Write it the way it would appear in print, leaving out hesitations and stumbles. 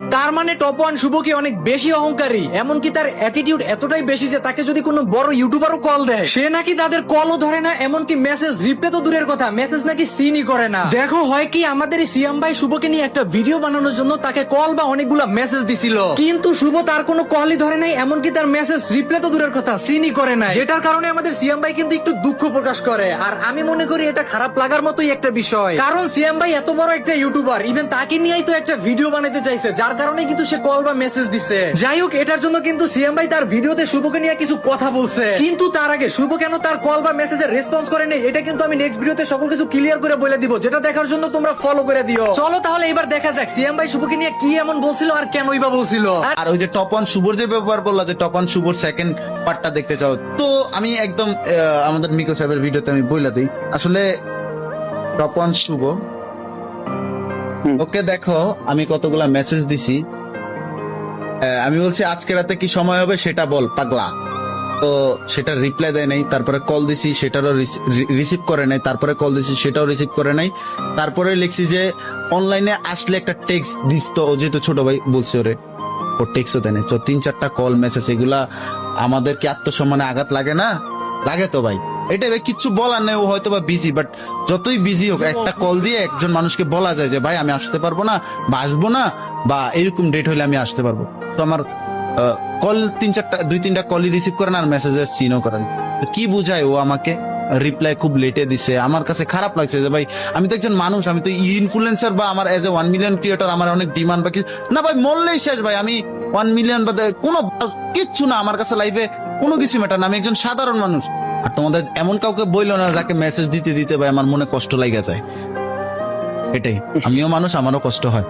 তার মানে top one শুভ কি অনেক বেশি অহংকারী, এমনকি তার অ্যাটিটিউড এতটাই বেশি যে তাকে যদি কোনো বড় ইউটিউবারও কল দেয় সে নাকি তাদের কলও ধরে না, এমনকি মেসেজ রিপ্লে তো দূরের কথা, মেসেজ নাকি সিনই করে না। দেখো হয় কি, আমাদের এই সিয়াম ভাই শুভকে নিয়ে একটা ভিডিও বানানোর জন্য তাকে কল বা অনেকগুলা মেসেজ দিছিল, কিন্তু শুভ তার কোনো কলই ধরে নাই, এমনকি তার মেসেজ রিপ্লে তো দূরের কথা সিনই করে না, যেটার কারণে আমাদের সিয়াম ভাই কিন্তু একটু দুঃখ প্রকাশ করে। আর আমি মনে করি এটা খারাপ লাগার মতোই একটা বিষয়, কারণ সিয়াম ভাই এত বড় একটা ইউটিউবার, ইভেন তাকে নিয়েই তো একটা ভিডিও বানাতে চাইছে, যার কারণে কিন্তু সে কল বা মেসেজ দিছে। যাই হোক, এটার জন্য কিন্তু সিয়াম ভাই তার ভিডিওতে শুভকে নিয়ে কিছু কথা বলছে, কিন্তু তার আগে শুভ কেন তার কল বা মেসেজের রেসপন্স করে নেই এটা কিন্তু আমি নেক্সট ভিডিওতে সকল কিছু ক্লিয়ার করে বলে দিব, যেটা দেখার জন্য তোমরা ফলো করে দিও। চলো তাহলে এবার দেখা যাক সিয়াম ভাই শুভকে নিয়ে কি এমন বলছিল আর কেনই বা বলছিল। আর ওই যে টপ ওয়ান শুভর যে ব্যাপার বললা যে টপ ওয়ান শুভর সেকেন্ড পার্টটা দেখতে চাও, তো আমি একদম আমাদের মিকো সাহেবের ভিডিওতে আমি বইলা দিই আসলে টপ ওয়ান শুভ ওকে দেখো আমি কতগুলা মেসেজ দিছি, আমি বলছি আজকে রাতে কি সময় হবে সেটা বল পাগলা, তো সেটা রিপ্লাই দেয় নাই, তারপরে কল দিছি সেটারও রিসিভ করে নাই, তারপরে কল দিছি সেটাও রিসিভ করে নাই, তারপরে লিখছি যে অনলাইনে আসলে একটা টেক্সট দিস, তো ও যেহেতু ছোট ভাই বলছে ওরে ও টেক্সটও দেয় নাই, তো 3-4টা কল মেসেজ এগুলা আমাদের কি আত্মসম্মানে আঘাত লাগে না? লাগে তো ভাই, এটা ভাই কিচ্ছু বলার নেই, ও হয়তো বা বিজি, বাট যতই বিজি হোক একটা কল দিয়ে একজন মানুষকে বলা যায় যে ভাই আমি আসতে পারবো না বা আসবো না, বা এরকম ডেট হলে আমি আসতে পারবো। তো আমার কল 2-3টা কলই রিসিভ করে না, আর মেসেজের সিনও করে না। তো কি বুঝায় ও আমাকে রিপ্লাই খুব লেটে দিছে, আমার কাছে খারাপ লাগছে যে ভাই আমি তো একজন মানুষ, আমি তো ইনফ্লুয়েন্সার বা আমার এজ এ 1 মিলিয়ন ক্রিয়েটর, আমার অনেক ডিমান্ড বা কিছু না ভাই, মরলেই শেষ ভাই, আমি 1 মিলিয়ন বা কোনো কিচ্ছু না আমার কাছে, লাইফে কোনো কিছু ম্যাটার না, আমি একজন সাধারণ মানুষ। আর তোমাদের এমন কাউকে বইলো না যাকে মেসেজ দিতে দিতে ভাই আমার মনে কষ্ট লাগা যায়, এটাই, আমিও মানুষ, আমারও কষ্ট হয়।